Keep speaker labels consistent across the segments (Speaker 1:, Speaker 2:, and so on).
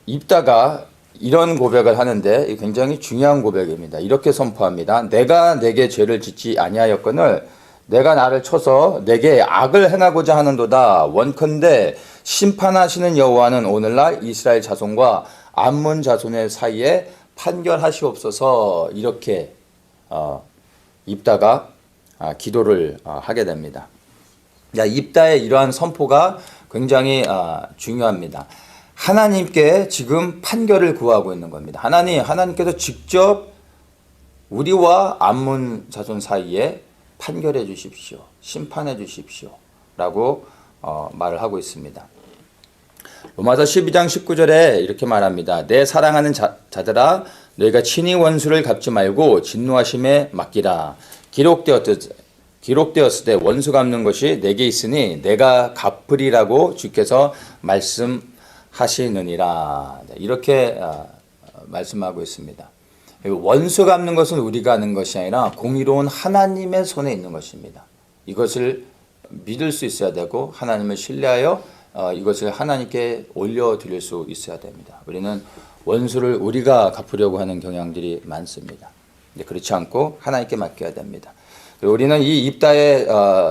Speaker 1: 입다가 이런 고백을 하는데 굉장히 중요한 고백입니다. 이렇게 선포합니다. 내가 내게 죄를 짓지 아니하였거늘 내가 나를 쳐서 내게 악을 행하고자 하는도다. 원컨대 심판하시는 여호와는 오늘날 이스라엘 자손과 암몬 자손의 사이에 판결하시옵소서. 이렇게 입다가 기도를 하게 됩니다. 입다의 이러한 선포가 굉장히 중요합니다. 하나님께 지금 판결을 구하고 있는 겁니다. 하나님께서 직접 우리와 암몬 자손 사이에 판결해 주십시오. 심판해 주십시오. 라고 말을 하고 있습니다. 로마서 12장 19절에 이렇게 말합니다. 내 사랑하는 자들아 너희가 친히 원수를 갚지 말고 진노하심에 맡기라. 기록되었을 때 원수 갚는 것이 내게 있으니 내가 갚으리라고 주께서 말씀하시느니라. 이렇게 말씀하고 있습니다. 원수 갚는 것은 우리가 하는 것이 아니라 공의로운 하나님의 손에 있는 것입니다. 이것을 믿을 수 있어야 되고 하나님을 신뢰하여 이것을 하나님께 올려드릴 수 있어야 됩니다. 우리는 원수를 우리가 갚으려고 하는 경향들이 많습니다. 그렇지 않고 하나님께 맡겨야 됩니다. 우리는 이 입다의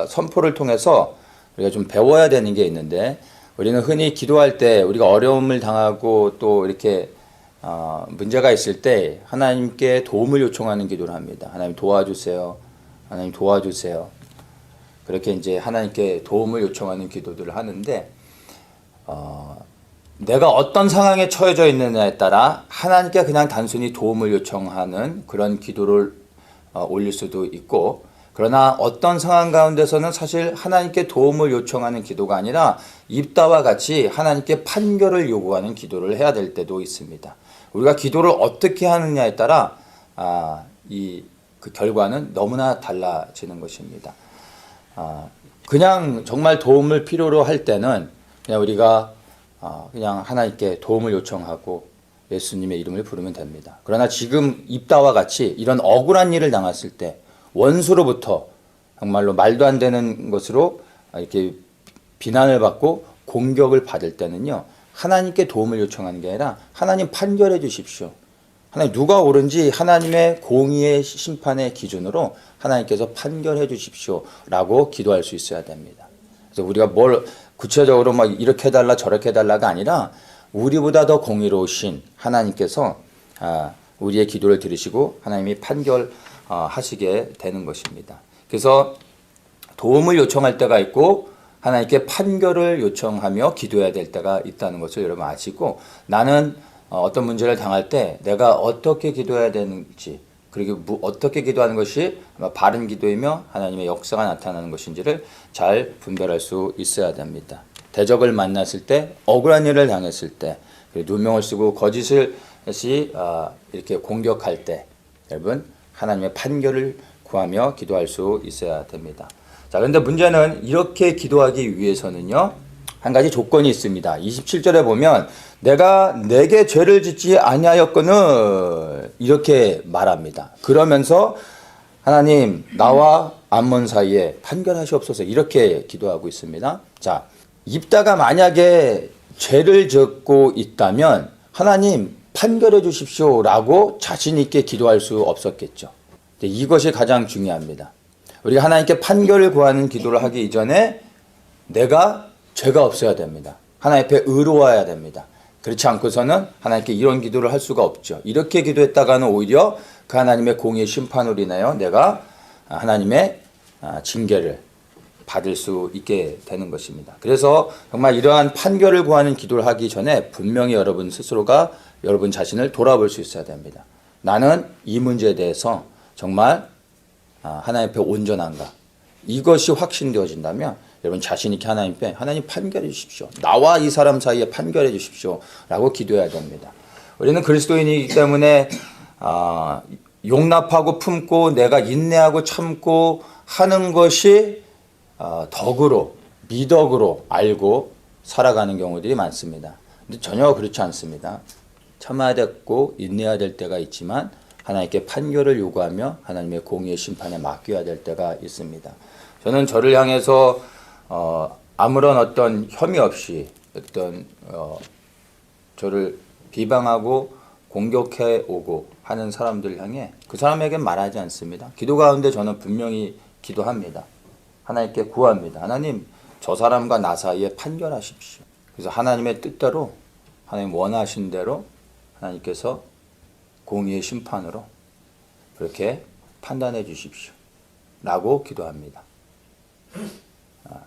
Speaker 1: 선포를 통해서 우리가 좀 배워야 되는 게 있는데, 우리는 흔히 기도할 때 우리가 어려움을 당하고 또 이렇게 문제가 있을 때 하나님께 도움을 요청하는 기도를 합니다. 하나님 도와주세요. 하나님 도와주세요. 그렇게 이제 하나님께 도움을 요청하는 기도들을 하는데, 내가 어떤 상황에 처해져 있느냐에 따라 하나님께 그냥 단순히 도움을 요청하는 그런 기도를 올릴 수도 있고, 그러나 어떤 상황 가운데서는 사실 하나님께 도움을 요청하는 기도가 아니라 입다와 같이 하나님께 판결을 요구하는 기도를 해야 될 때도 있습니다. 우리가 기도를 어떻게 하느냐에 따라 그 결과는 너무나 달라지는 것입니다. 그냥 정말 도움을 필요로 할 때는 그냥 우리가 그냥 하나님께 도움을 요청하고 예수님의 이름을 부르면 됩니다. 그러나 지금 입다와 같이 이런 억울한 일을 당했을 때 원수로부터 정말로 말도 안 되는 것으로 이렇게 비난을 받고 공격을 받을 때는요, 하나님께 도움을 요청하는 게 아니라 하나님 판결해 주십시오. 하나님 누가 옳은지 하나님의 공의의 심판의 기준으로 하나님께서 판결해 주십시오 라고 기도할 수 있어야 됩니다. 그래서 우리가 뭘 구체적으로 막 이렇게 해달라 저렇게 해달라가 아니라 우리보다 더 공의로우신 하나님께서 우리의 기도를 들으시고 하나님이 판결하시게 되는 것입니다. 그래서 도움을 요청할 때가 있고 하나님께 판결을 요청하며 기도해야 될 때가 있다는 것을 여러분 아시고, 나는 어떤 문제를 당할 때 내가 어떻게 기도해야 되는지, 그리고 어떻게 기도하는 것이 바른 기도이며 하나님의 역사가 나타나는 것인지를 잘 분별할 수 있어야 됩니다. 대적을 만났을 때, 억울한 일을 당했을 때, 그리고 누명을 쓰고 거짓을 이렇게 공격할 때, 여러분 하나님의 판결을 구하며 기도할 수 있어야 됩니다. 자, 그런데 문제는 이렇게 기도하기 위해서는요, 한 가지 조건이 있습니다. 27절에 보면 내가 내게 죄를 짓지 아니하였거늘 이렇게 말합니다. 그러면서 하나님 나와 암몬 사이에 판결하시옵소서 이렇게 기도하고 있습니다. 자, 입다가 만약에 죄를 짓고 있다면 하나님 판결해 주십시오 라고 자신 있게 기도할 수 없었겠죠. 이것이 가장 중요합니다. 우리가 하나님께 판결을 구하는 기도를 하기 이전에 내가 죄가 없어야 됩니다. 하나님 앞에 의로워야 됩니다. 그렇지 않고서는 하나님께 이런 기도를 할 수가 없죠. 이렇게 기도했다가는 오히려 그 하나님의 공의 심판으로 인하여 내가 하나님의 징계를 받을 수 있게 되는 것입니다. 그래서 정말 이러한 판결을 구하는 기도를 하기 전에 분명히 여러분 스스로가 여러분 자신을 돌아볼 수 있어야 됩니다. 나는 이 문제에 대해서 정말 하나님 앞에 온전한가? 이것이 확신되어진다면 여러분 자신 있게 하나님 판결해 주십시오. 나와 이 사람 사이에 판결해 주십시오 라고 기도해야 됩니다. 우리는 그리스도인이기 때문에 용납하고 품고 내가 인내하고 참고 하는 것이 덕으로 미덕으로 알고 살아가는 경우들이 많습니다. 근데 전혀 그렇지 않습니다. 참아야 되고 인내해야 될 때가 있지만 하나님께 판결을 요구하며 하나님의 공의의 심판에 맡겨야 될 때가 있습니다. 저는 저를 향해서 아무런 어떤 혐의 없이 저를 비방하고 공격해 오고 하는 사람들 향해 그 사람에게 말하지 않습니다. 기도 가운데 저는 분명히 기도합니다. 하나님께 구합니다. 하나님, 저 사람과 나 사이에 판결하십시오. 그래서 하나님의 뜻대로, 하나님 원하신 대로 하나님께서 공의의 심판으로 그렇게 판단해 주십시오. 라고 기도합니다.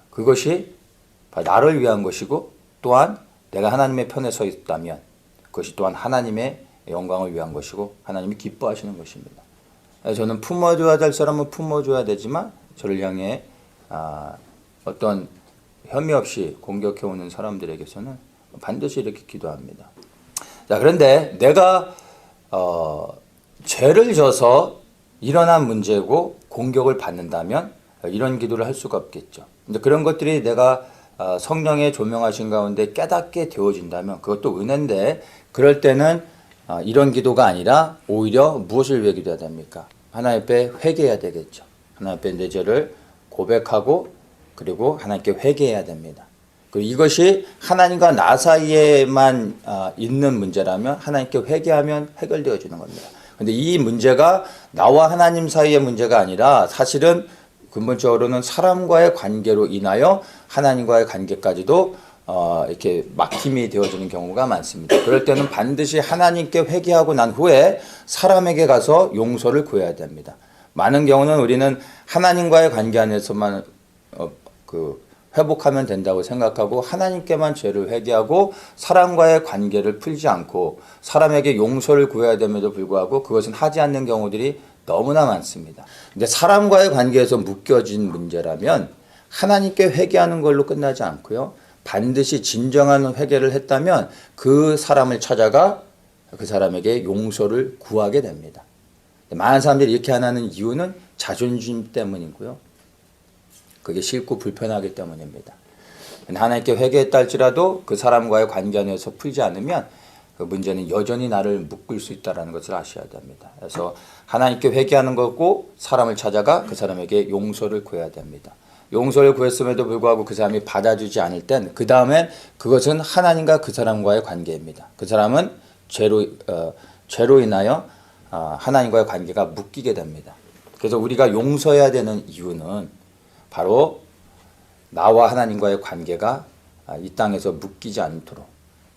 Speaker 1: 그것이 나를 위한 것이고, 또한 내가 하나님의 편에 서 있다면 그것이 또한 하나님의 영광을 위한 것이고 하나님이 기뻐하시는 것입니다. 저는 품어줘야 될 사람은 품어줘야 되지만 저를 향해 어떤 혐의 없이 공격해오는 사람들에게서는 반드시 이렇게 기도합니다. 자, 그런데 내가 죄를 져서 일어난 문제고 공격을 받는다면 이런 기도를 할 수가 없겠죠. 근데 그런 것들이 내가 성령의 조명하신 가운데 깨닫게 되어진다면 그것도 은혜인데, 그럴 때는 이런 기도가 아니라 오히려 무엇을 위해 기도해야 됩니까? 하나님 앞에 회개해야 되겠죠. 하나님 앞에 내 죄를 고백하고 그리고 하나님께 회개해야 됩니다. 그리고 이것이 하나님과 나 사이에만 있는 문제라면 하나님께 회개하면 해결되어지는 겁니다. 그런데 이 문제가 나와 하나님 사이의 문제가 아니라 사실은 근본적으로는 사람과의 관계로 인하여 하나님과의 관계까지도 이렇게 막힘이 되어지는 경우가 많습니다. 그럴 때는 반드시 하나님께 회개하고 난 후에 사람에게 가서 용서를 구해야 됩니다. 많은 경우는 우리는 하나님과의 관계 안에서만 회복하면 된다고 생각하고 하나님께만 죄를 회개하고 사람과의 관계를 풀지 않고 사람에게 용서를 구해야 됨에도 불구하고 그것은 하지 않는 경우들이 너무나 많습니다. 근데 사람과의 관계에서 묶여진 문제라면 하나님께 회개하는 걸로 끝나지 않고요. 반드시 진정한 회개를 했다면 그 사람을 찾아가 그 사람에게 용서를 구하게 됩니다. 많은 사람들이 이렇게 안 하는 이유는 자존심 때문이고요. 그게 싫고 불편하기 때문입니다. 하나님께 회개했다 할지라도 그 사람과의 관계 안에서 풀지 않으면 그 문제는 여전히 나를 묶을 수 있다는 것을 아셔야 됩니다. 그래서 하나님께 회개하는 거고 사람을 찾아가 그 사람에게 용서를 구해야 됩니다. 용서를 구했음에도 불구하고 그 사람이 받아주지 않을 땐 그 다음엔 그것은 하나님과 그 사람과의 관계입니다. 그 사람은 죄로 인하여 하나님과의 관계가 묶이게 됩니다. 그래서 우리가 용서해야 되는 이유는 바로 나와 하나님과의 관계가 이 땅에서 묶이지 않도록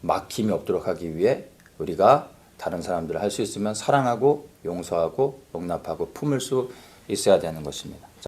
Speaker 1: 막힘이 없도록 하기 위해 우리가 다른 사람들을 할 수 있으면 사랑하고 용서하고 용납하고 품을 수 있어야 되는 것입니다.